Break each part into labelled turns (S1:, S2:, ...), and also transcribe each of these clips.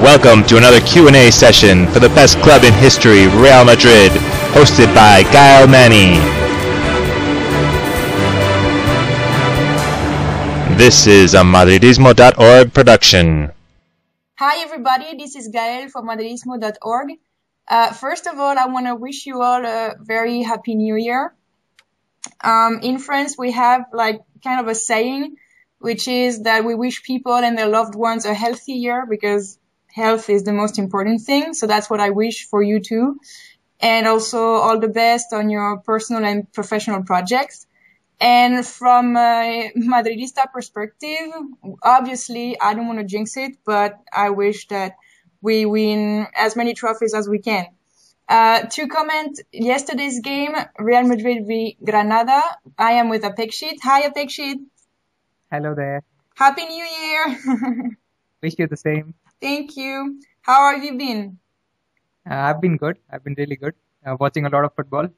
S1: Welcome to another Q&A session for the best club in history, Real Madrid, hosted by Gael Manny. This is a Madridismo.org production.
S2: Hi everybody, this is Gael from Madridismo.org. First of all, I want to wish you all a very happy new year. In France, we have kind of a saying, which is that we wish people and their loved ones a healthy year because health is the most important thing. So that's what I wish for you too. And also all the best on your personal and professional projects. And from a Madridista perspective, obviously, I don't want to jinx it, but I wish that we win as many trophies as we can. To comment yesterday's game, Real Madrid v Granada, I am with Apekshit. Hi, Apekshit.
S3: Hello there.
S2: Happy New Year.
S3: Wish you the same.
S2: Thank you. How have you been?
S3: I've been good. I've been really good. Watching a lot of football.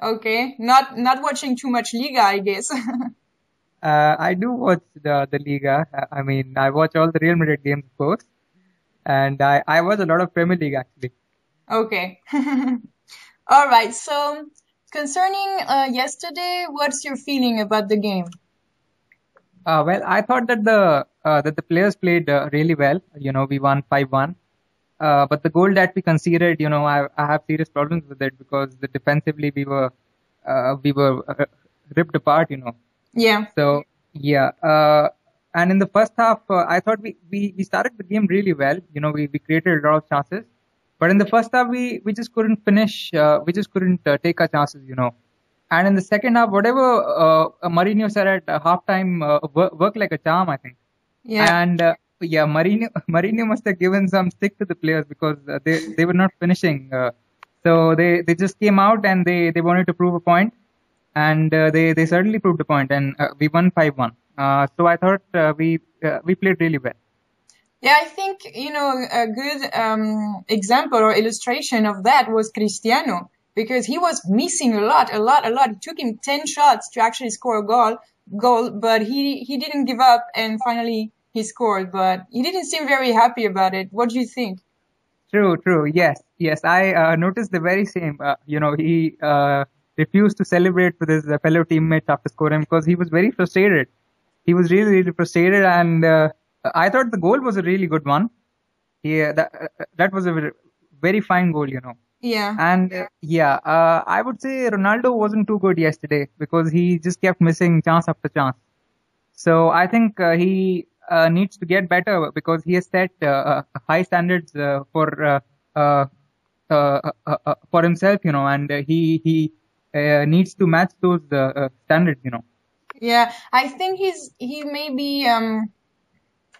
S2: Okay. Not watching too much Liga, I guess.
S3: I do watch the Liga. I watch all the Real Madrid games, of course. And I watch a lot of Premier League, actually.
S2: Okay. All right. So, concerning yesterday, what's your feeling about the game?
S3: Well, I thought that the players played really well. We won 5-1. But the goal that we conceded, I have serious problems with it because defensively we were ripped apart,
S2: Yeah.
S3: So yeah. And in the first half, I thought we started the game really well. We created a lot of chances, but in the first half we just couldn't finish. We just couldn't take our chances, And in the second half, whatever Mourinho said at halftime worked like a charm, I think.
S2: Yeah.
S3: And Mourinho must have given some stick to the players because they were not finishing. So they just came out and they wanted to prove a point, and they certainly proved a point, and we won 5-1. So I thought we played really well.
S2: Yeah, I think, a good example or illustration of that was Cristiano, because he was missing a lot. It took him 10 shots to actually score a goal, but he didn't give up, and finally he scored, but he didn't seem very happy about it. What do you think?
S3: True. Yes. I noticed the very same. He refused to celebrate with his fellow teammates after scoring because he was very frustrated. He was really, really frustrated, and I thought the goal was a really good one. Yeah, that was a very fine goal,
S2: Yeah.
S3: And I would say Ronaldo wasn't too good yesterday because he just kept missing chance after chance. So I think he needs to get better because he has set high standards for himself, and he needs to match those standards,
S2: Yeah, I think he may be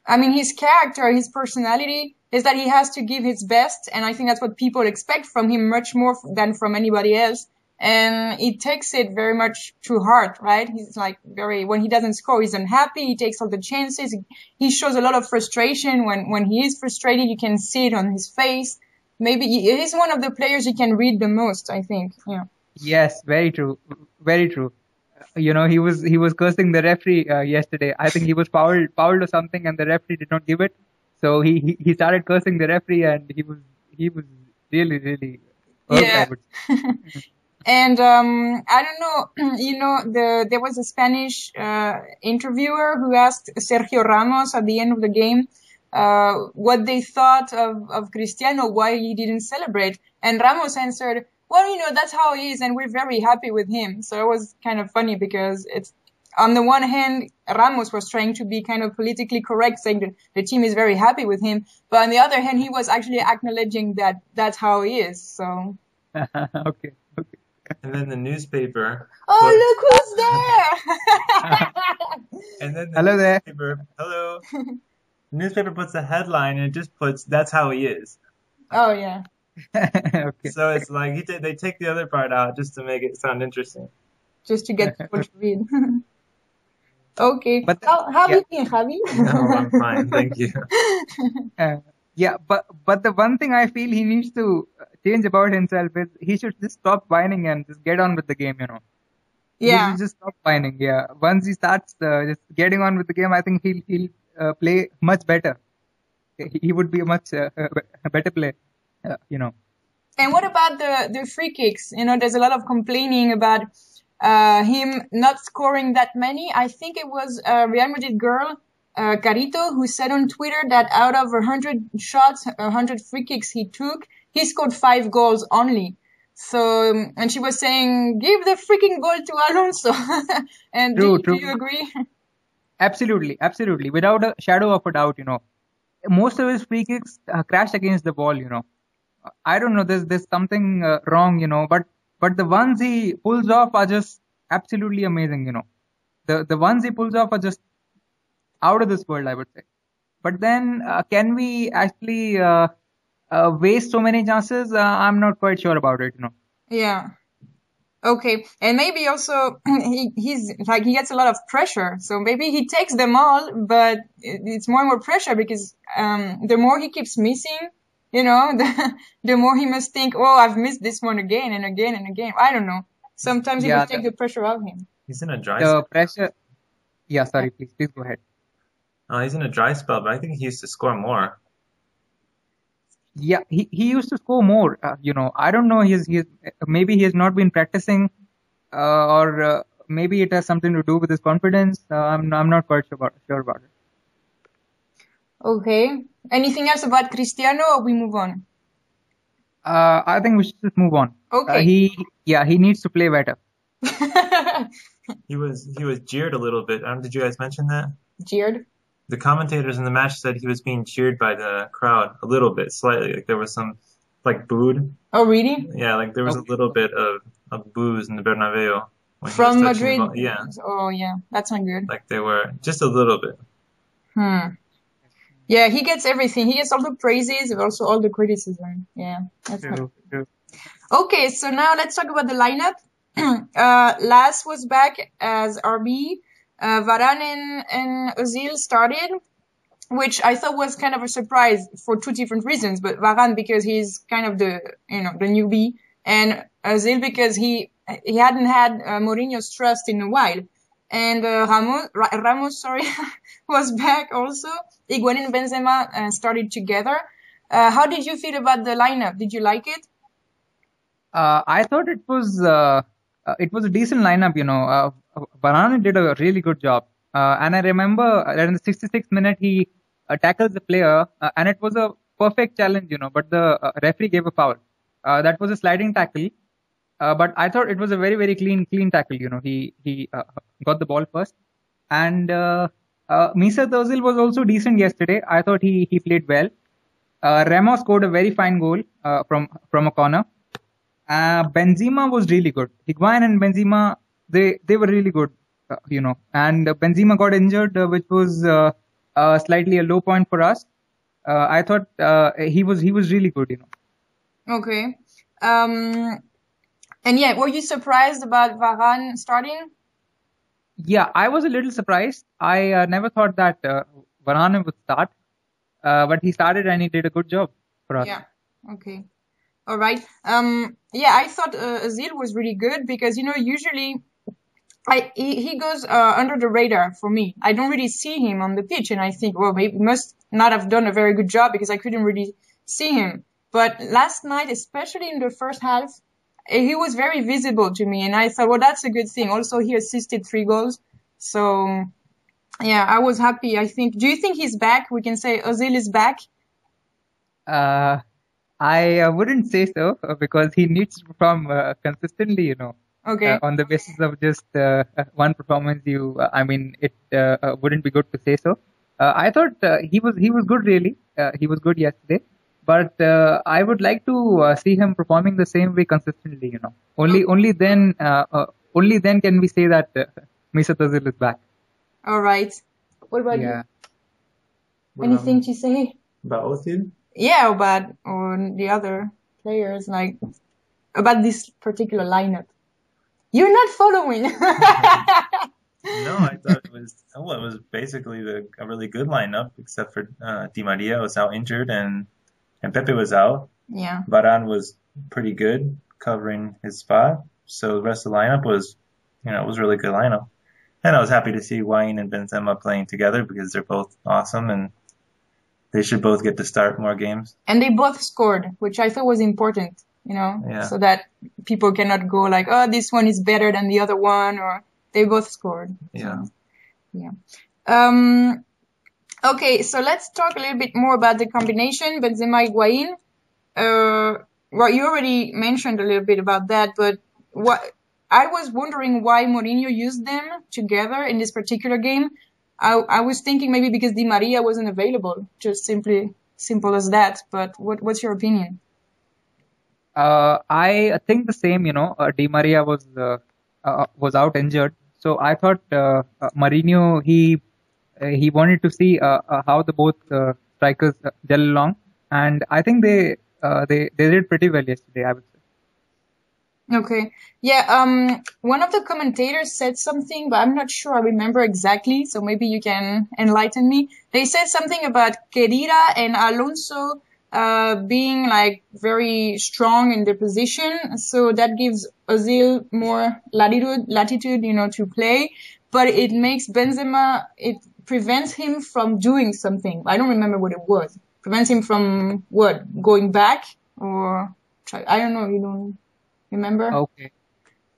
S2: his character, his personality is that he has to give his best, and I think that's what people expect from him much more than from anybody else. And he takes it very much to heart, right? He's when he doesn't score, he's unhappy. He takes all the chances. He shows a lot of frustration when he is frustrated. You can see it on his face. Maybe he's one of the players you can read the most, I think. Yeah.
S3: Yes, very true. Very true. He was cursing the referee yesterday. I think he was fouled or something, and the referee did not give it. So he started cursing the referee, and he was really, really hurt,
S2: Yeah.
S3: I would say.
S2: And I don't know, there was a Spanish interviewer who asked Sergio Ramos at the end of the game what they thought of Cristiano, why he didn't celebrate. And Ramos answered, well, that's how he is, and we're very happy with him. So it was kind of funny because it's, on the one hand, Ramos was trying to be kind of politically correct, saying that the team is very happy with him. But on the other hand, he was actually acknowledging that that's how he is. So.
S3: Okay.
S4: And then the newspaper.
S2: Oh, look who's there!
S4: And then
S3: Hello there.
S4: Hello. The newspaper puts a headline and it just puts, that's how he is.
S2: Oh, yeah.
S3: Okay.
S4: So it's like they take the other part out just to make it sound interesting.
S2: Just to get people to read. Okay.
S3: But
S2: how have you been, Javi?
S4: No, I'm fine. Thank you.
S3: But the one thing I feel he needs to change about himself is he should just stop whining and just get on with the game,
S2: Yeah.
S3: He should just stop whining. Yeah. Once he starts just getting on with the game, I think he'll play much better. he would be a much a better player, you know.
S2: And what about the free kicks? You know, there's a lot of complaining about him not scoring that many. I think it was a Real Madrid girl, Carito, who said on Twitter that out of 100 shots, 100 free kicks he took, he scored 5 goals only. So, and she was saying, give the freaking goal to Alonso. And
S3: True,
S2: do
S3: true.
S2: you agree?
S3: Absolutely, absolutely. Without a shadow of a doubt, you know, most of his free kicks crash against the ball, you know. I don't know, there's something wrong, you know, but the ones he pulls off are just absolutely amazing, you know. The ones he pulls off are just out of this world, I would say. But then, can we actually waste so many chances? I'm not quite sure about it, you know.
S2: Yeah. Okay. And maybe also he's like, he gets a lot of pressure. So maybe he takes them all, but it's more and more pressure because, the more he keeps missing, you know, the more he must think, oh, I've missed this one again and again and again. I don't know. Sometimes it
S3: Yeah,
S2: would take the pressure off him.
S4: He's in a dry
S3: the
S4: spell.
S3: pressure. Yeah, sorry, please go ahead.
S4: He's in a dry spell, but I think he used to score more.
S3: Yeah, he used to score more. You know, I don't know. He's maybe he has not been practicing, or maybe it has something to do with his confidence. I'm not quite sure about it.
S2: Okay. Anything else about Cristiano or we move on?
S3: I think we should just move on.
S2: Okay.
S3: He needs to play better.
S4: He was jeered a little bit. Did you guys mention that?
S2: Jeered.
S4: The commentators in the match said he was being cheered by the crowd a little bit, slightly. Like there was some, like, booed.
S2: Oh, really?
S4: Yeah, like there was a little bit of boos in the Bernabeu when he was
S2: From
S4: touching the
S2: Madrid.
S4: ball. Yeah,
S2: Oh, yeah. That's not good.
S4: like they were just a little bit.
S2: Yeah, he gets everything. He gets all the praises and also all the criticism. Yeah, that's not
S3: True.
S2: Okay, so now let's talk about the lineup. Las was back as RB. Varane and Ozil started, which I thought was kind of a surprise for 2 different reasons. But Varane because he's kind of the newbie, and Ozil because he hadn't had Mourinho's trust in a while. And Ramos, was back also. Higuaín and Benzema started together. How did you feel about the lineup? Did you like it?
S3: I thought it was a decent lineup. You know, Varane did a really good job. And I remember that in the 66th minute he tackled the player, and it was a perfect challenge. You know, but the referee gave a foul. That was a sliding tackle. But I thought it was a very, very clean tackle. You know, he got the ball first. And Mesut Ozil was also decent yesterday. I thought he played well. Ramos scored a very fine goal from a corner. Benzema was really good. Higuaín and Benzema, they were really good, you know. And Benzema got injured, which was slightly a low point for us. I thought he was really good, you know.
S2: Okay. And yeah, were you surprised about Varane starting?
S3: Yeah, I was a little surprised. I never thought that Varane would start, but he started and he did a good job for us.
S2: Yeah. Okay. All right. Yeah, I thought Ozil was really good because, you know, usually he goes under the radar for me. I don't really see him on the pitch, and I think, well, maybe he must not have done a very good job because I couldn't really see him. But last night, especially in the first half, he was very visible to me, and I thought, well, that's a good thing. Also, he assisted 3 goals. So, yeah, I was happy, I think. Do you think he's back? We can say Ozil is back?
S3: I wouldn't say so because he needs to perform consistently, you know.
S2: Okay.
S3: On the basis of just one performance, it wouldn't be good to say so. I thought he was good, really. He was good yesterday. But I would like to see him performing the same way consistently, you know. Only then can we say that Mesut Ozil is back.
S2: All right. What about you? Anything to say?
S4: About Ozil?
S2: Yeah, about the other players, like about this particular lineup. You're not following.
S4: No, I thought it was basically a really good lineup, except for Di Maria was out injured and Pepe was out.
S2: Yeah.
S4: Varane was pretty good covering his spot. So the rest of the lineup was a really good lineup. And I was happy to see Higuaín and Benzema playing together because they're both awesome. And they should both get to start more games.
S2: And they both scored, which I thought was important, so that people cannot go like, oh, this one is better than the other one, or they both scored.
S4: Yeah.
S2: So, yeah. Okay, so let's talk a little bit more about the combination Benzema Higuain. Well, you already mentioned a little bit about that, but I was wondering why Mourinho used them together in this particular game. I was thinking maybe because Di Maria wasn't available, just simple as that. But what's your opinion?
S3: I think the same. Di Maria was out injured, so I thought Mourinho he wanted to see how the both strikers gel along, and I think they did pretty well yesterday, I would say.
S2: Okay. Yeah, one of the commentators said something, but I'm not sure I remember exactly, so maybe you can enlighten me. They said something about Kedira and Alonso being like very strong in their position, so that gives Ozil more latitude, to play, but it makes Benzema, it prevents him from doing something. I don't remember what it was. Prevents him from what? Going back? Or I don't know, you don't remember?
S3: Okay.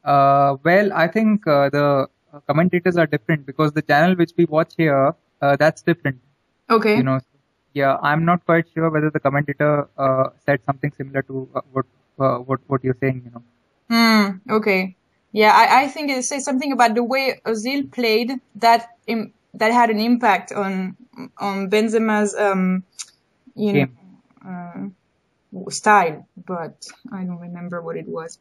S3: Well, I think the commentators are different because the channel which we watch here, that's different.
S2: Okay.
S3: Yeah, I'm not quite sure whether the commentator said something similar to what you're saying.
S2: Okay. Yeah, I think it says something about the way Ozil played that had an impact on Benzema's style, but I don't remember what it was.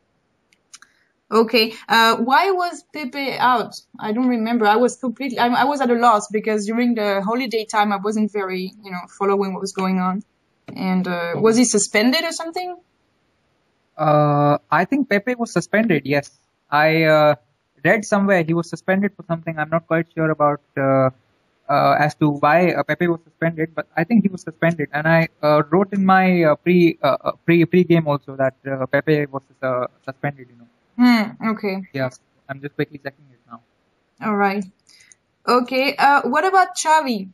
S2: Okay. Why was Pepe out? I don't remember. I was at a loss because during the holiday time I wasn't very, following what was going on. And was he suspended or something?
S3: I think Pepe was suspended. Yes, I read somewhere he was suspended for something. I'm not quite sure about as to why Pepe was suspended, but I think he was suspended. And I wrote in my pre-game also that Pepe was suspended.
S2: Okay.
S3: Yes, I'm just quickly checking it now.
S2: All right. Okay. What about Xavi?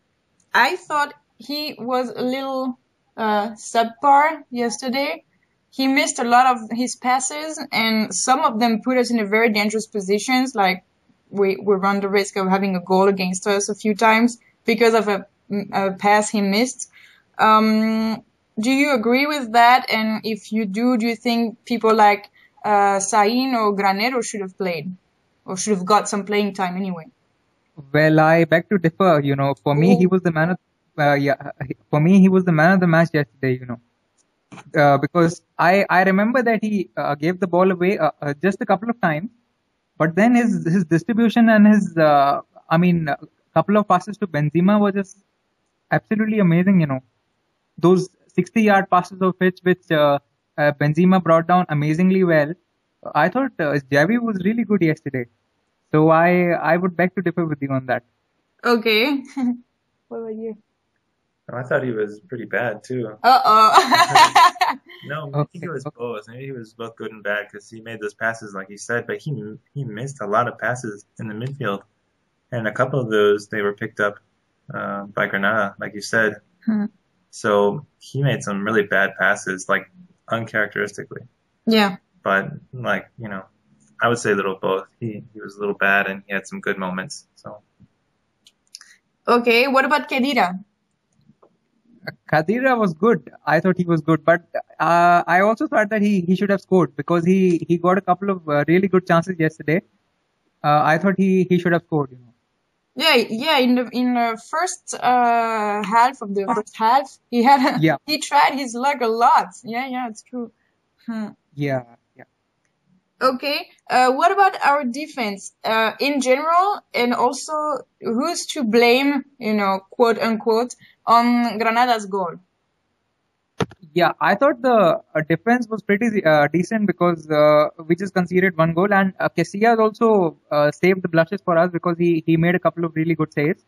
S2: I thought he was a little subpar yesterday. He missed a lot of his passes, and some of them put us in a very dangerous positions. Like we run the risk of having a goal against us a few times because of a pass he missed. Do you agree with that? And if you do you think people like Sain or Granero should have played, or should have got some playing time anyway?
S3: Well, I beg to differ. For me, he was the man of for me he was the man of the match yesterday. Because I remember that he gave the ball away just a couple of times, but then his distribution and his couple of passes to Benzema were just absolutely amazing. Those 60-yard passes of which Benzema brought down amazingly well. I thought Xavi was really good yesterday. So I would beg to differ with you on that.
S2: Okay. What about you?
S4: I thought he was pretty bad too.
S2: Uh-oh.
S4: No, I think it was both. Maybe he was both good and bad because he made those passes like you said, but he missed a lot of passes in the midfield. And a couple of those, they were picked up by Granada, like you said. So he made some really bad passes, like uncharacteristically.
S2: Yeah.
S4: But I would say a little both. He was a little bad and he had some good moments. So.
S2: Okay, what about Kedira?
S3: Khedira was good. I thought he was good, but I also thought that he should have scored because he got a couple of really good chances yesterday. I thought he should have scored.
S2: Yeah. In the first half of the first half, he tried his luck a lot. Yeah, it's true.
S3: Yeah.
S2: Okay. What about our defense in general, and also who's to blame, quote unquote, on Granada's goal?
S3: Yeah, I thought the defense was pretty decent because we just conceded one goal, and Casillas also saved the blushes for us because he made a couple of really good saves.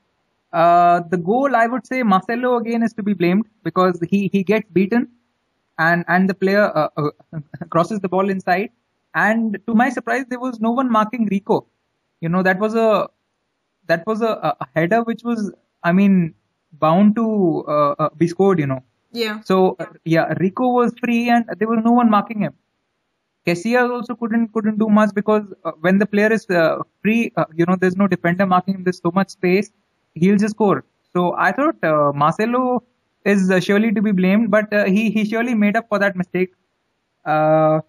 S3: The goal, I would say, Marcelo again is to be blamed because he gets beaten, and the player crosses the ball inside. And to my surprise, there was no one marking Rico. That was a header which was, bound to be scored,
S2: Yeah.
S3: So Rico was free and there was no one marking him. Casillas also couldn't do much because when the player is free, there's no defender marking him. There's so much space, he'll just score. So I thought Marcelo is surely to be blamed, but he surely made up for that mistake. I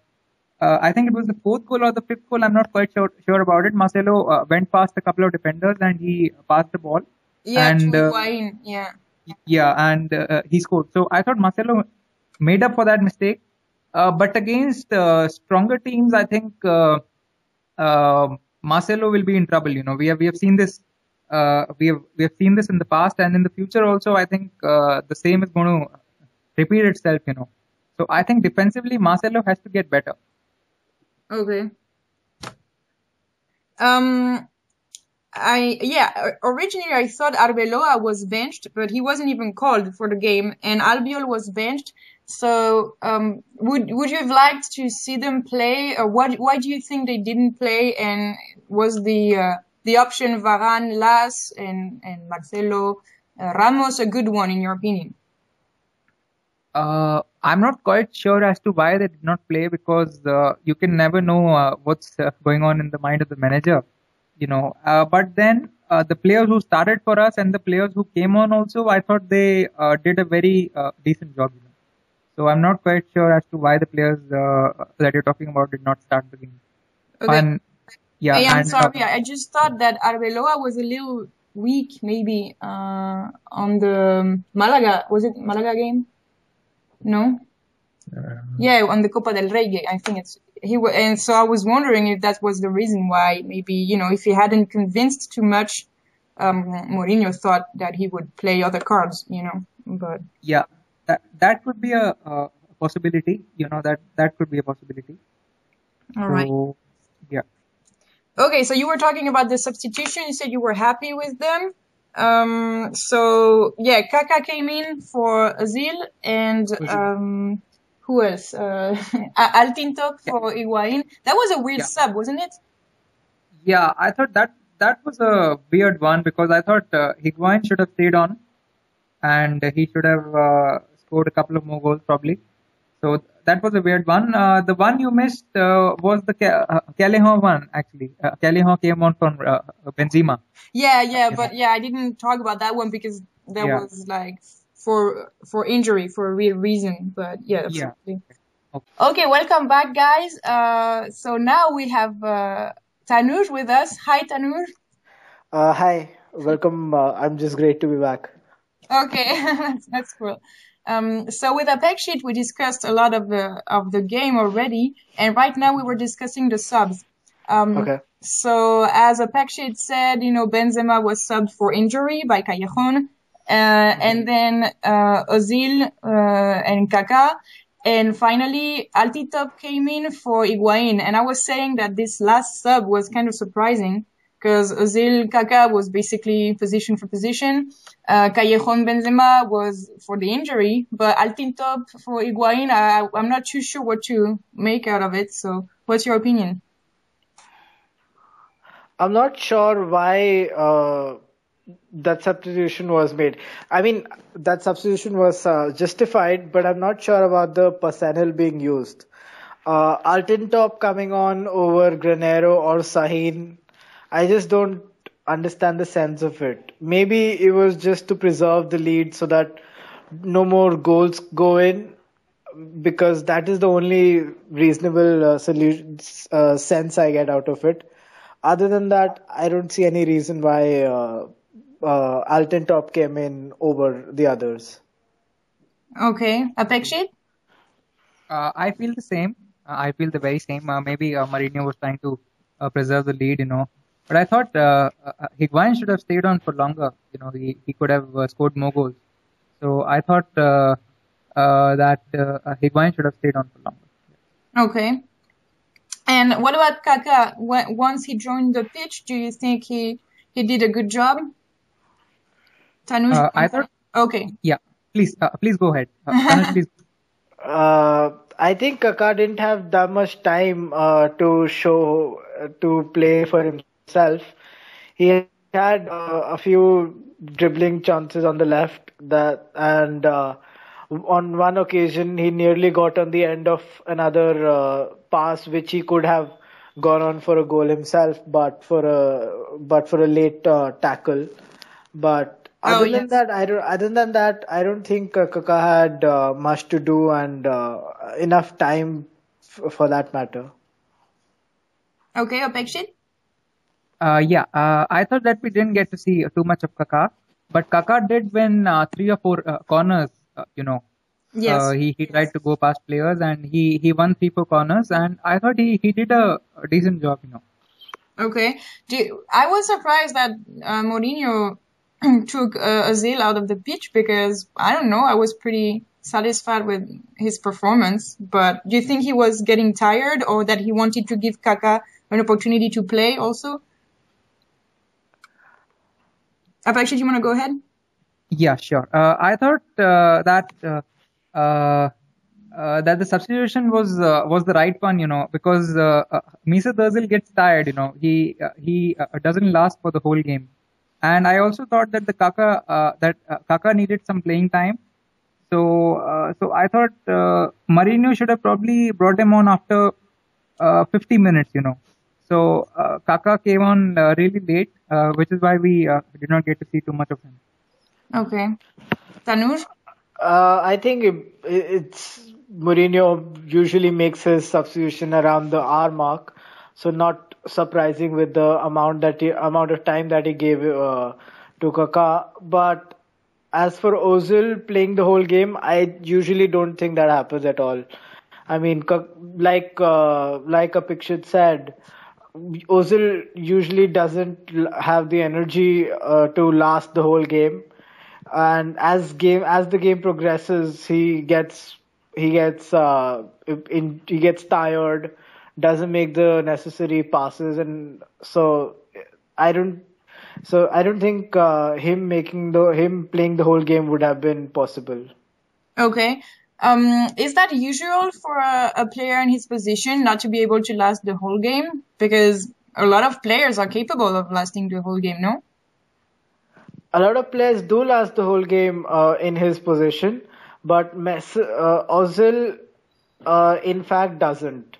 S3: think it was the fourth goal or the fifth goal. I'm not quite sure about it. Marcelo went past a couple of defenders and he passed the ball.
S2: Yeah,
S3: and
S2: to Higuain.
S3: he scored. So I thought Marcelo made up for that mistake. But against stronger teams, I think Marcelo will be in trouble. We have seen this. We have seen this in the past, and in the future also. I think the same is going to repeat itself. So I think defensively, Marcelo has to get better.
S2: Okay. Originally I thought Arbeloa was benched, but he wasn't even called for the game, and Albiol was benched. So, would you have liked to see them play, or why do you think they didn't play? And was the option Varane, Las, and Marcelo, Ramos a good one in your opinion?
S3: I'm not quite sure as to why they did not play, because you can never know what's going on in the mind of the manager, But then the players who started for us and the players who came on also, I thought they did a very decent job. So I'm not quite sure as to why the players that you're talking about did not start the game.
S2: Okay. I'm sorry.
S3: I
S2: just thought that Arbeloa was a little weak, maybe on the Malaga. Was it Malaga game? No. Yeah, on the Copa del Rey game. I think and so I was wondering if that was the reason why. Maybe if he hadn't convinced too much, Mourinho thought that he would play other cards. But
S3: yeah. That could be a possibility, that could be a possibility.
S2: All right.
S3: Yeah.
S2: Okay, so you were talking about the substitution. You said you were happy with them. Kaká came in for Özil and who else? Altintop for Higuain. That was a weird sub, wasn't it?
S3: Yeah, I thought that was a weird one, because I thought Higuain should have stayed on, and he should have scored a couple of more goals probably. So that was a weird one. The one you missed was the Callejón one, actually. Callejón came on from Benzema.
S2: But I didn't talk about that one because that was like for injury, for a real reason. But absolutely. Okay, welcome back, guys. So now we have Tanur with us. Hi, Tanur.
S5: Hi, welcome. I'm just great to be back.
S2: Okay, that's cool. So with Apex Sheet, we discussed a lot of the game already, and right now we were discussing the subs.
S5: Okay.
S2: So as Apex Sheet said, Benzema was subbed for injury by Callejón, and then Özil and Kaká, and finally Altintop came in for Higuain. And I was saying that this last sub was kind of surprising, because Özil, Kaká was basically position for position. Callejón, Benzema was for the injury, but Altintop for Higuain, I'm not too sure what to make out of it. So what's your opinion?
S5: I'm not sure why that substitution was made. I mean, that substitution was justified, but I'm not sure about the personnel being used. Altintop coming on over Granero or Sahin, I just don't understand the sense of it. Maybe it was just to preserve the lead so that no more goals go in, because that is the only reasonable sense I get out of it. Other than that, I don't see any reason why Altintop came in over the others.
S2: Okay. Apex Sheet?
S3: I feel the same. I feel the very same. Maybe Mourinho was trying to preserve the lead, But I thought Higuain should have stayed on for longer. He could have scored more goals. So I thought that Higuain should have stayed on for longer.
S2: Okay. And what about Kaká? Once he joined the pitch, do you think he did a good job? Tanush?
S3: I thought.
S2: Okay.
S3: Yeah. Please go ahead. Tanush, please.
S5: I think Kaká didn't have that much time to play for himself. He had a few dribbling chances on the left. On one occasion he nearly got on the end of another pass which he could have gone on for a goal himself, but for a late tackle. But
S2: Oh, yes.
S5: other than that, I don't think Kaka had much to do and enough time for that matter.
S2: Okay, Apekshit?
S3: I thought that we didn't get to see too much of Kaká, but Kaká did win 3 or 4 corners.
S2: Yes.
S3: He tried to go past players and he won 3 4 corners, and I thought he did a decent job.
S2: Okay. I was surprised that Mourinho took Ozil out of the pitch because, I don't know, I was pretty satisfied with his performance. But do you think he was getting tired or that he wanted to give Kaká an opportunity to play also? Apekshit, you want to go ahead?
S3: Yeah, sure. I thought that the substitution was the right one, because Mesut Ozil gets tired. He doesn't last for the whole game, and I also thought that Kaká needed some playing time. So I thought Mourinho should have probably brought him on after 50 minutes. So Kaká came on really late, which is why we did not get to see too much of him.
S2: Okay. Tanuj?
S5: I think it's Mourinho usually makes his substitution around the hour mark, so not surprising with the amount of time that he gave to Kaká. But as for Ozil playing the whole game, I usually don't think that happens at all. I mean, like Apekshit said, Ozil usually doesn't have the energy to last the whole game. And as the game progresses, he gets tired, doesn't make the necessary passes, and so I don't think him playing the whole game would have been possible.
S2: Okay. Is that usual for a player in his position not to be able to last the whole game? Because a lot of players are capable of lasting the whole game, no?
S5: A lot of players do last the whole game in his position, but Ozil in fact doesn't,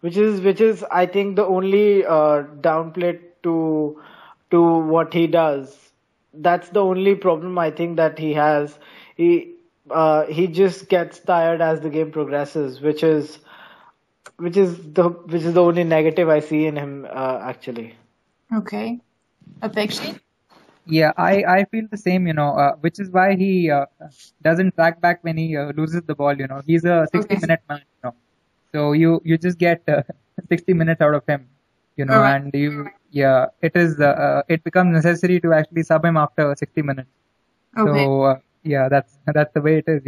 S5: which is I think the only downplay to what he does. That's the only problem I think that he has. He just gets tired as the game progresses, which is the only negative I see in him actually.
S2: Okay. Apekshit?
S3: Yeah, I feel the same, which is why he doesn't track back when he loses the ball. He's a 60-minute man. So you just get 60 minutes out of him.
S2: Alright.
S3: And it becomes necessary to actually sub him after 60 minutes.
S2: Okay.
S3: So that's the way it is.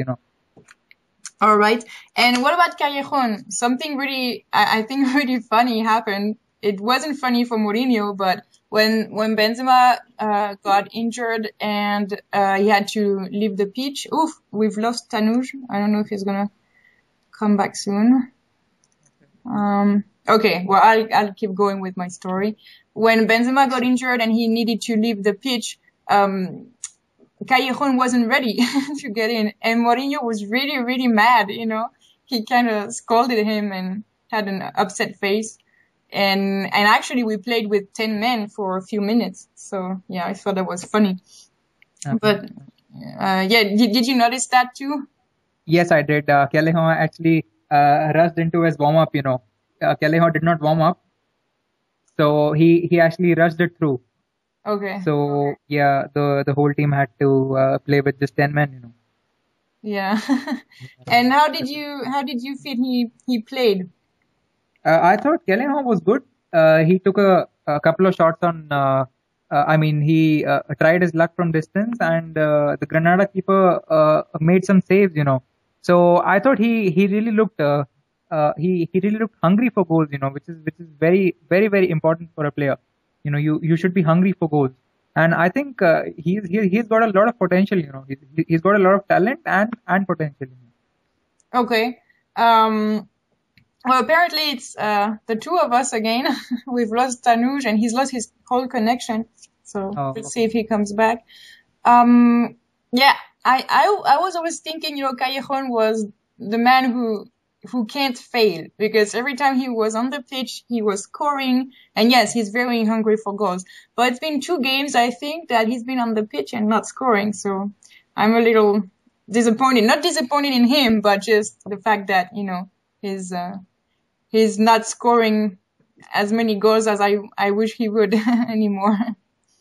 S2: All right. And what about Callejon? Something really, I think really funny happened. It wasn't funny for Mourinho, but when Benzema got injured and he had to leave the pitch. Oof, we've lost Tanuj. I don't know if he's gonna come back soon. Okay, well I'll keep going with my story. When Benzema got injured and he needed to leave the pitch, Callejon wasn't ready to get in, and Mourinho was really, really mad. He kind of scolded him and had an upset face. And actually we played with 10 men for a few minutes. So yeah, I thought that was funny.
S3: Okay.
S2: But did you notice that too?
S3: Yes, I did. Callejon actually rushed into his warm-up. Callejon did not warm up, so he actually rushed it through.
S2: Okay.
S3: So yeah, the whole team had to play with just 10 men.
S2: Yeah. And how did you feel he played?
S3: I thought Callejon was good. He took a couple of shots on. He tried his luck from distance, and the Granada keeper made some saves. So I thought he really looked he really looked hungry for goals. Which is very, very, very important for a player. You should be hungry for goals, and I think he's got a lot of potential. He's got a lot of talent and potential.
S2: Okay. Well, apparently it's the two of us again. We've lost Tanuj and he's lost his whole connection. So let's see if he comes back. Yeah, I was always thinking, Callejon was the man who can't fail, because every time he was on the pitch, he was scoring. And yes, he's very hungry for goals. But it's been 2 games, I think, that he's been on the pitch and not scoring. So I'm a little disappointed. Not disappointed in him, but just the fact that, he's not scoring as many goals as I wish he would anymore.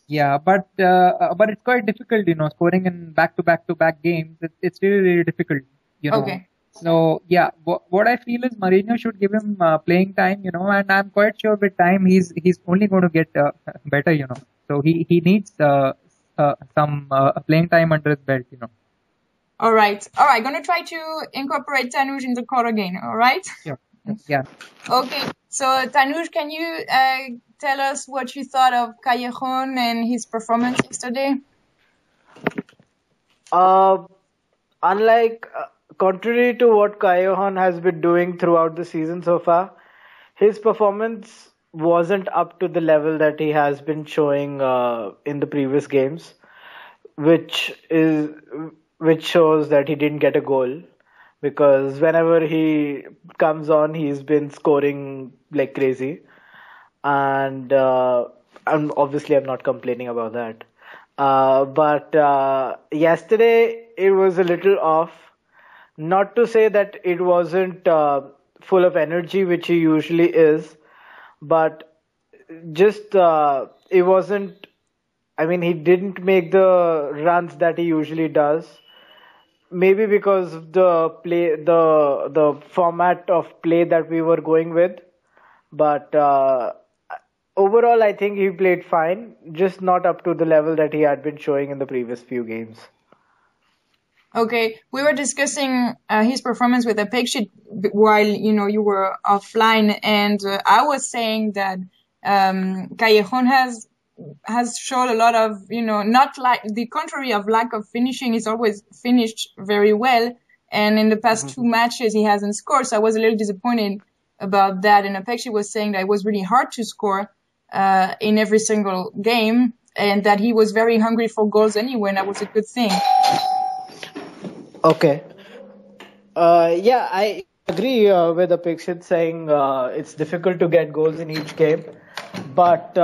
S3: Yeah, but it's quite difficult, scoring in back-to-back-to-back games. It's really, really difficult.
S2: Okay.
S3: So yeah, what I feel is Mourinho should give him playing time, and I'm quite sure with time he's only going to get better, So he needs some playing time under his belt.
S2: All right. Gonna try to incorporate Tanuj in the call again. All right.
S3: Sure. Yeah.
S2: Okay. So Tanuj, can you tell us what you thought of Callejon and his performance yesterday?
S5: Contrary to what Callejon has been doing throughout the season so far, his performance wasn't up to the level that he has been showing in the previous games, which shows that he didn't get a goal, because whenever he comes on, he's been scoring like crazy, and obviously I'm not complaining about that. But yesterday it was a little off. Not to say that it wasn't full of energy, which he usually is, but just it wasn't. I mean, he didn't make the runs that he usually does. Maybe because of the format of play that we were going with, but overall, I think he played fine, just not up to the level that he had been showing in the previous few games.
S2: Okay, we were discussing his performance with Apexit while you were offline, and I was saying that Callejon has shown a lot of not like the contrary of lack of finishing. He's always finished very well, and in the past 2 matches he hasn't scored. So I was a little disappointed about that. And Apexit was saying that it was really hard to score in every single game, and that he was very hungry for goals anyway, and that was a good thing.
S5: Okay. Yeah, I agree with Apexit saying it's difficult to get goals in each game. But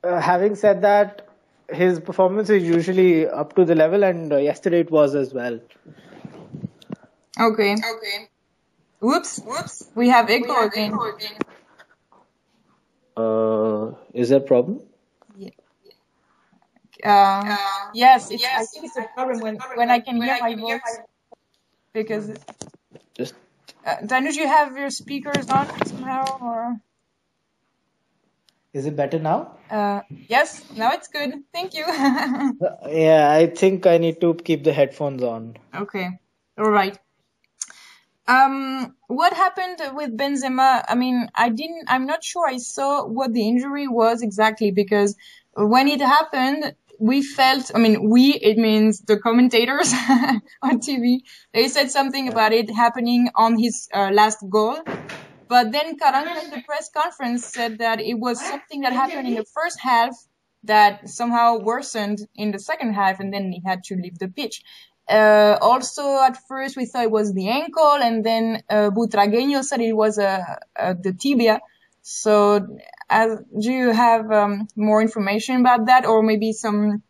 S5: having said that, his performance is usually up to the level, and yesterday it was as well.
S2: Okay. Whoops. We have echo again.
S5: Is there a problem?
S2: Yes, I think it's a problem when I can hear my voice, because
S5: Just
S2: Tanuj, you have your speakers on somehow, or
S5: is it better now?
S2: yes, now it's good. Thank you.
S5: Yeah, I think I need to keep the headphones on.
S2: Okay, all right. What happened with Benzema? I mean, I'm not sure I saw what the injury was exactly, because when it happened, we felt, it means the commentators on TV, they said something about it happening on his last goal. But then Carranza in the press conference said that it was something that happened in the first half that somehow worsened in the second half, and then he had to leave the pitch. Also, at first we thought it was the ankle, and then Butragueño said it was the tibia. So, do you have more information about that, or maybe some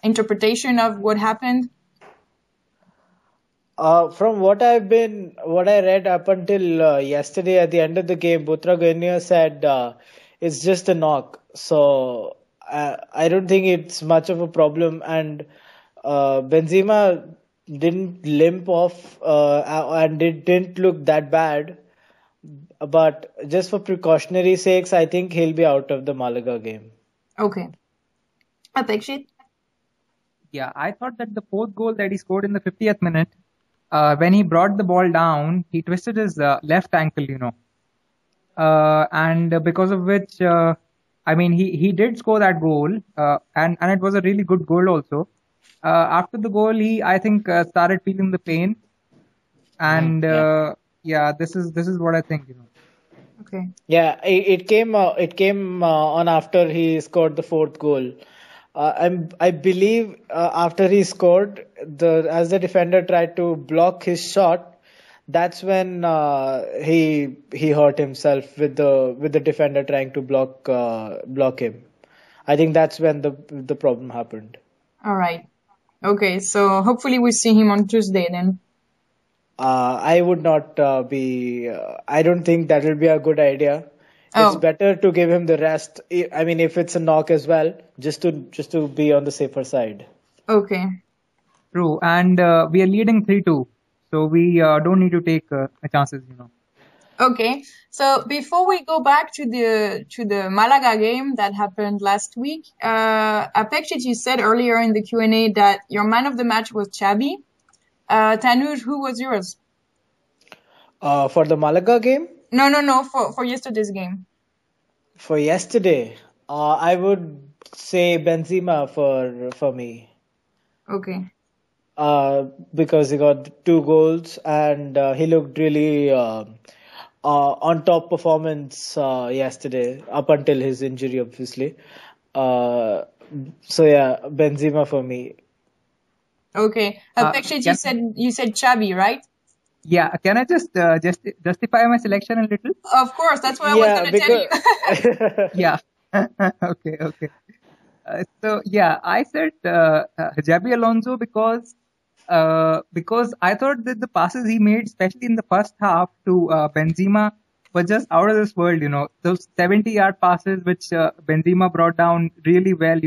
S2: interpretation of what happened?
S5: From what I read up until yesterday at the end of the game, Butragueño said it's just a knock. So I don't think it's much of a problem, and Benzema didn't limp off and it didn't look that bad. But just for precautionary sakes, I think he'll be out of the Malaga game.
S2: Okay. Apexit?
S3: Yeah, I thought that the 4th goal that he scored in the 50th minute, when he brought the ball down, he twisted his left ankle, and because of which, he did score that goal, and it was a really good goal also. After the goal, he, I think, started feeling the pain, and this is what I think,
S2: Okay.
S5: Yeah, it came on after he scored the 4th goal. I believe after he scored, as the defender tried to block his shot, that's when he hurt himself with the defender trying to block him. I think that's when the problem happened.
S2: All right. Okay, so hopefully we see him on Tuesday then.
S5: I would not be. I don't think that will be a good idea. It's better to give him the rest. I mean, if it's a knock as well, just to be on the safer side.
S2: Okay.
S3: True, and we are leading 3-2, so we don't need to take chances,
S2: Okay, so before we go back to the Malaga game that happened last week, Apexit, you said earlier in the Q&A that your man of the match was Xabi. Tanuj, who was yours?
S5: For the Malaga game?
S2: No, for yesterday's game.
S5: For yesterday, I would say Benzema for me.
S2: Okay.
S5: Because he got 2 goals and he looked really on top performance yesterday, up until his injury, obviously. So yeah, Benzema for me.
S2: Okay. Apexit, you said Xabi, right?
S3: Yeah, can I just justify my selection a little?
S2: Of course, that's what I was going to tell you.
S3: Yeah. Okay. So yeah, I said Xabi Alonso because I thought that the passes he made, especially in the first half to Benzema, were just out of this world. Those 70-yard passes which Benzema brought down really well.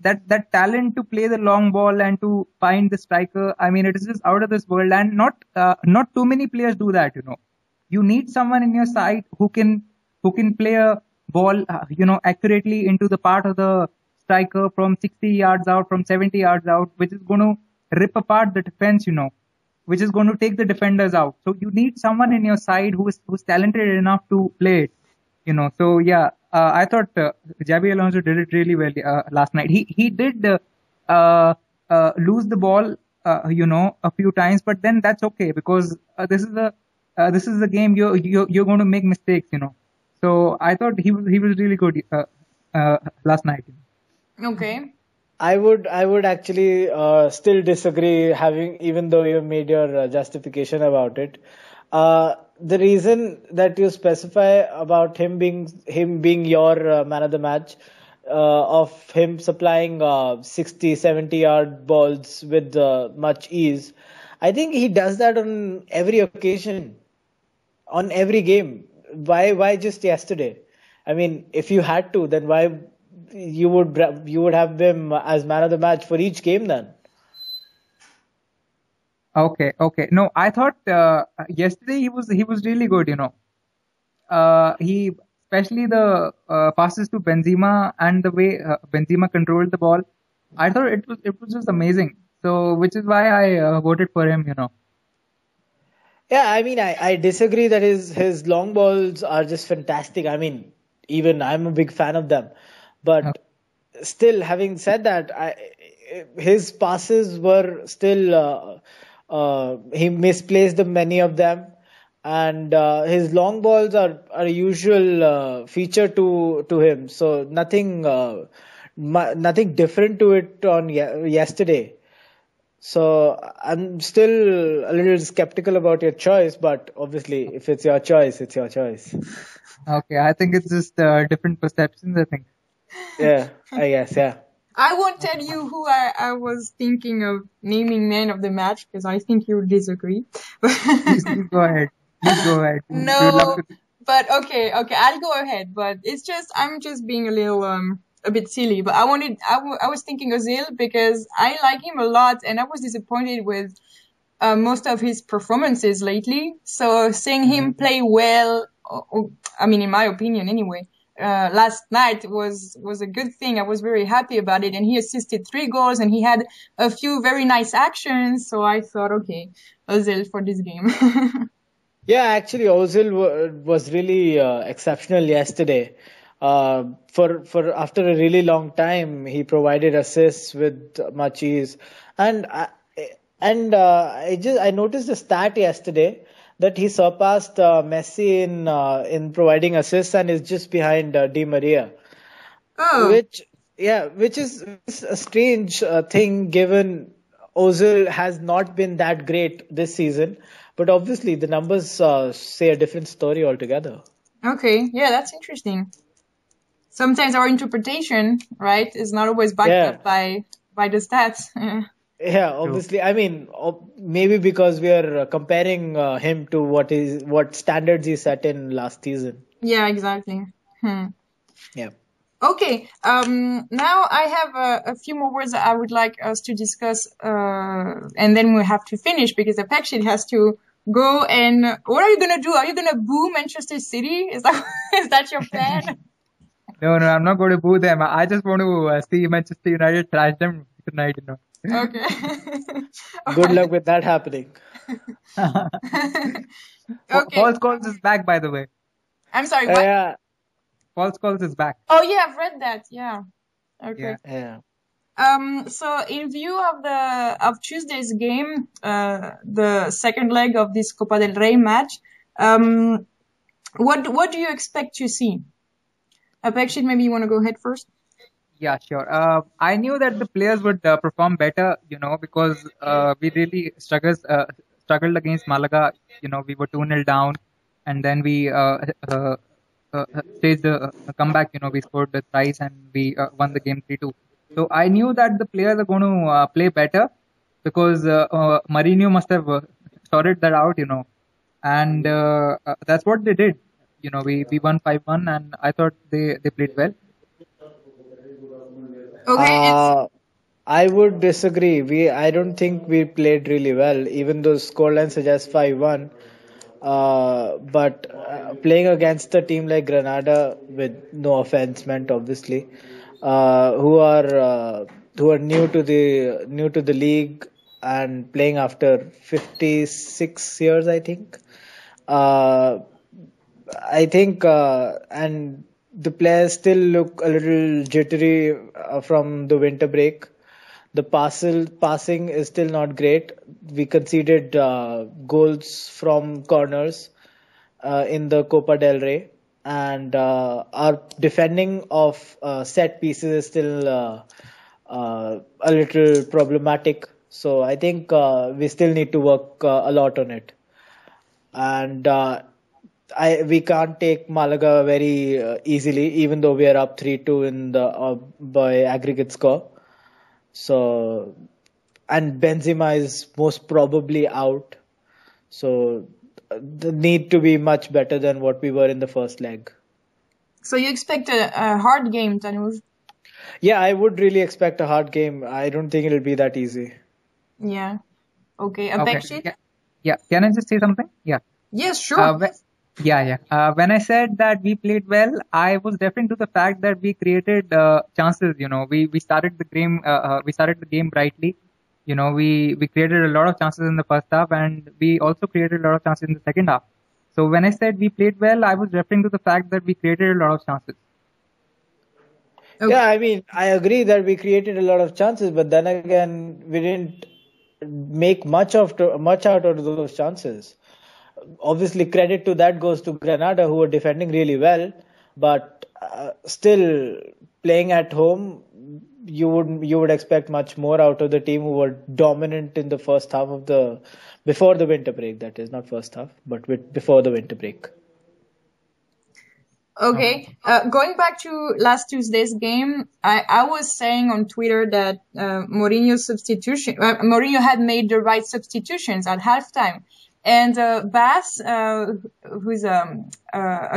S3: That talent to play the long ball and to find the striker. I mean, it is just out of this world, and not too many players do that. You need someone in your side who can play a ball, accurately into the part of the striker from 60 yards out, from 70 yards out, which is going to rip apart the defense, which is going to take the defenders out. So you need someone in your side who's talented enough to play it, So yeah, I thought Xabi Alonso did it really well last night. He did lose the ball, a few times, but then that's okay because this is the game. You're going to make mistakes, So I thought he was really good last night.
S2: Okay.
S5: I would actually still disagree, even though you made your justification about it. The reason that you specify about him being your man of the match, of him supplying 60, 70-yard balls with much ease, I think he does that on every occasion, on every game. Why just yesterday? I mean, if you had to, then why you would have him as man of the match for each game then?
S3: Okay. No, I thought yesterday he was really good. He, especially the passes to Benzema and the way Benzema controlled the ball. I thought it was just amazing. So, which is why I voted for him.
S5: Yeah, I mean, I disagree that his long balls are just fantastic. I mean, even I'm a big fan of them. But still, having said that, his passes were still, he misplaced many of them. And his long balls are a usual feature to him. So nothing different to it on yesterday. So I'm still a little skeptical about your choice, but obviously, if it's your choice, it's your choice.
S3: Okay, I think it's just different perceptions, I think.
S5: Yeah, I guess, yeah.
S2: I won't tell you who I was thinking of naming man of the match because I think you would disagree.
S3: Please go ahead.
S2: No, but okay, I'll go ahead. But I'm just being a little a bit silly. But I was thinking Ozil because I like him a lot, and I was disappointed with most of his performances lately. So seeing him play well, I mean, in my opinion, anyway. Last night was a good thing. I was very happy about it, and he assisted 3 goals, and he had a few very nice actions. So I thought, okay, Ozil for this game.
S5: Yeah, actually, Ozil was really exceptional yesterday. For after a really long time, he provided assists with much ease, and I noticed a stat yesterday that he surpassed Messi in providing assists and is just behind Di Maria.
S2: Oh.
S5: Yeah, which is a strange thing given Ozil has not been that great this season, but obviously the numbers say a different story altogether.
S2: Okay, yeah, that's interesting. Sometimes our interpretation, right, is not always backed
S5: Yeah,
S2: up by the stats.
S5: yeah.
S3: True.
S5: Obviously, I mean, maybe because we are comparing him to what standards he set in last season.
S2: Yeah, exactly. Hmm.
S5: Yeah.
S2: Okay. Now I have a few more words that I would like us to discuss, and then we have to finish because Apex has to go. And what are you gonna do? Are you gonna boo Manchester City? Is that is that your plan?
S3: No, no, I'm not going to boo them. I just want to see Manchester United trash them tonight, you know.
S2: Okay. All
S5: Good
S2: right.
S5: luck with that happening.
S2: Okay.
S3: False Calls is back, by the way.
S2: I'm sorry. What?
S5: Yeah,
S3: False Calls is back.
S2: Oh yeah, I've read that. Yeah. Okay.
S3: Yeah.
S5: yeah.
S2: So in view of Tuesday's game, the second leg of this Copa del Rey match, what do you expect to see? Apekshit, maybe you want to go ahead first?
S3: Yeah, sure. I knew that the players would perform better, you know, because we really struggled against Malaga. You know, we were 2-0 down, and then we staged a comeback. You know, we scored the thrice and we won the game 3-2. So I knew that the players are going to play better because Mourinho must have sorted that out, you know, and that's what they did. You know, we won 5-1, and I thought they played well.
S2: Okay, it's
S5: I would disagree. I don't think we played really well, even though scoreline suggests 5-1. But playing against a team like Granada, with no offense meant, obviously, uh, who are uh, who are new to the league and playing after 56 years, I think. Uh, I think, and the players still look a little jittery from the winter break. The passing is still not great. We conceded goals from corners in the Copa del Rey, and our defending of set pieces is still a little problematic. So I think we still need to work a lot on it. And we can't take Malaga very easily, even though we are up 3-2 in the by aggregate score. So, and Benzema is most probably out. So, the need to be much better than what we were in the first leg.
S2: so you expect a hard game, Tanuj?
S5: Yeah, I would really expect a hard game. I don't think it'll be that easy.
S2: Yeah. Okay,
S3: Okay.
S2: Apekshit?
S3: Yeah. Can I just say something? Yeah.
S2: Yes, sure.
S3: Yeah. When I said that we played well, I was referring to the fact that we created chances. You know, we started the game. We started the game brightly. You know, we created a lot of chances in the first half, and we also created a lot of chances in the second half. So when I said we played well, I was referring to the fact that we created a lot of chances.
S2: Okay.
S5: Yeah, I mean, I agree that we created a lot of chances, but then again, we didn't make much out of those chances. Obviously, credit to that goes to Granada, who were defending really well, but still playing at home, you would expect much more out of the team who were dominant in the first half of the before the winter break. That is not first half, but before the winter break.
S2: Okay. Going back to last Tuesday's game, I was saying on Twitter that Mourinho had made the right substitutions at halftime. And Bass, who's a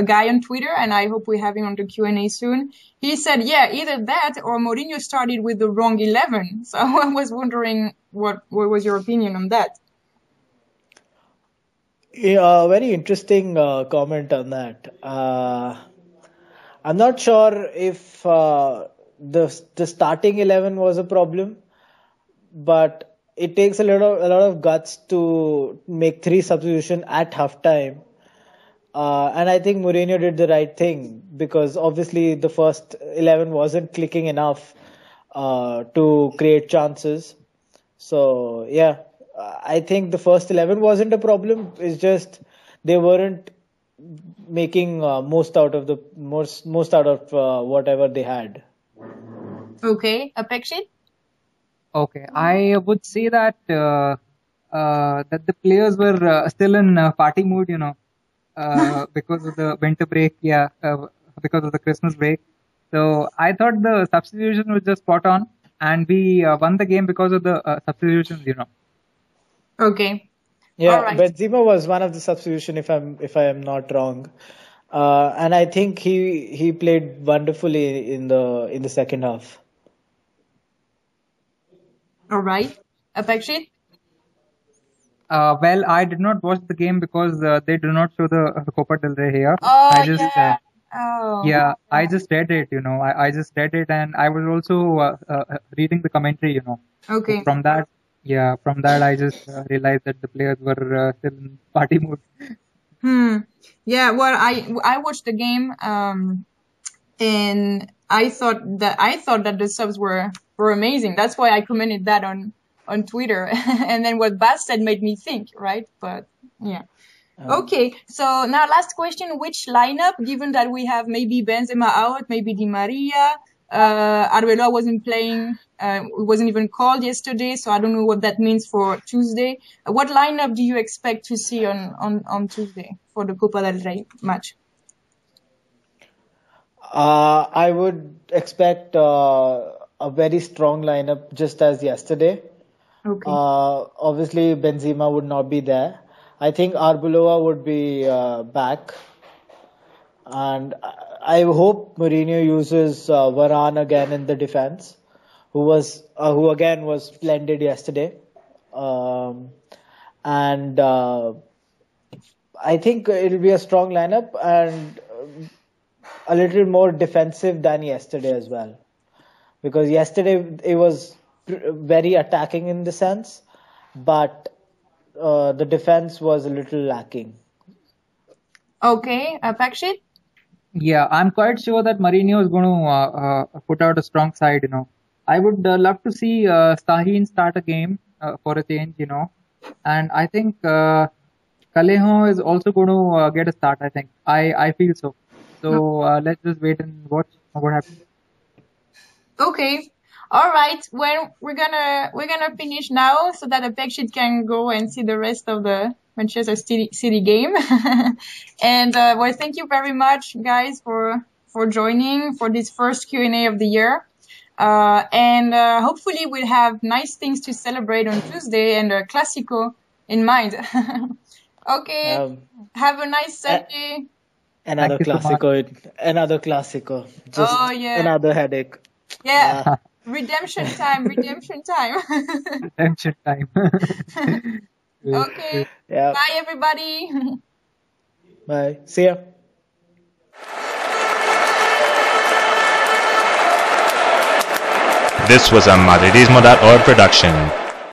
S2: guy on Twitter, and I hope we have him on the Q&A soon, he said, yeah, either that or Mourinho started with the wrong 11. So I was wondering what was your opinion on that?
S5: Yeah, very interesting comment on that. I'm not sure if the starting 11 was a problem, but it takes a lot of guts to make three substitutions at halftime. And I think Mourinho did the right thing because obviously the first 11 wasn't clicking enough to create chances. So yeah, I think the first 11 wasn't a problem. It's just they weren't making most out of whatever they had.
S2: Okay, Apekshit?
S3: Okay, I would say that that the players were still in party mood, because of the winter break, because of the Christmas break. So I thought the substitution was just spot on, and we won the game because of the substitutions.
S2: Okay.
S5: Yeah,
S2: All right.
S5: Benzema was one of the substitution if I am not wrong, and I think he played wonderfully in the second half.
S2: All right. Apekshit?
S3: Well, I did not watch the game because they do not show the Copa del Rey here.
S2: Oh,
S3: I just
S2: yeah. Oh.
S3: Yeah, I just read it, I just read it, and I was also reading the commentary. So
S2: Okay.
S3: from that, I just realized that the players were still in party mood.
S2: Yeah, well, I watched the game, and I thought that the subs were amazing. That's why I commented that on Twitter. And then what Bas said made me think, right? But yeah. Okay, so now last question: which lineup? Given that we have maybe Benzema out, maybe Di Maria, Arbeloa wasn't playing, wasn't even called yesterday, so I don't know what that means for Tuesday. What lineup do you expect to see on Tuesday for the Copa del Rey match?
S5: I would expect a very strong lineup, just as yesterday.
S2: Okay.
S5: Obviously, Benzema would not be there. I think Arbeloa would be back, and I hope Mourinho uses Varane again in the defense, who again was splendid yesterday. And I think it'll be a strong lineup and a little more defensive than yesterday as well, because yesterday it was very attacking in the sense, but the defense was a little lacking.
S2: Okay, Pakshit?
S3: Yeah, I'm quite sure that Mourinho is going to put out a strong side. I would love to see Sahin start a game for a change. And I think Callejon is also going to get a start. I think I feel so. So let's just wait and watch what happens.
S2: Okay. All right. Well, we're gonna finish now so that Apekshit can go and see the rest of the Manchester City game. And well, thank you very much, guys, for joining for this first Q&A of the year. And hopefully we'll have nice things to celebrate on Tuesday and a Clasico in mind. Okay. Have a nice Sunday.
S5: Another Clasico. Just another headache.
S2: Yeah. Redemption time. Redemption time. Okay.
S5: Yeah.
S2: Bye, everybody.
S5: Bye. See ya.
S1: This was a Madridismo.org production.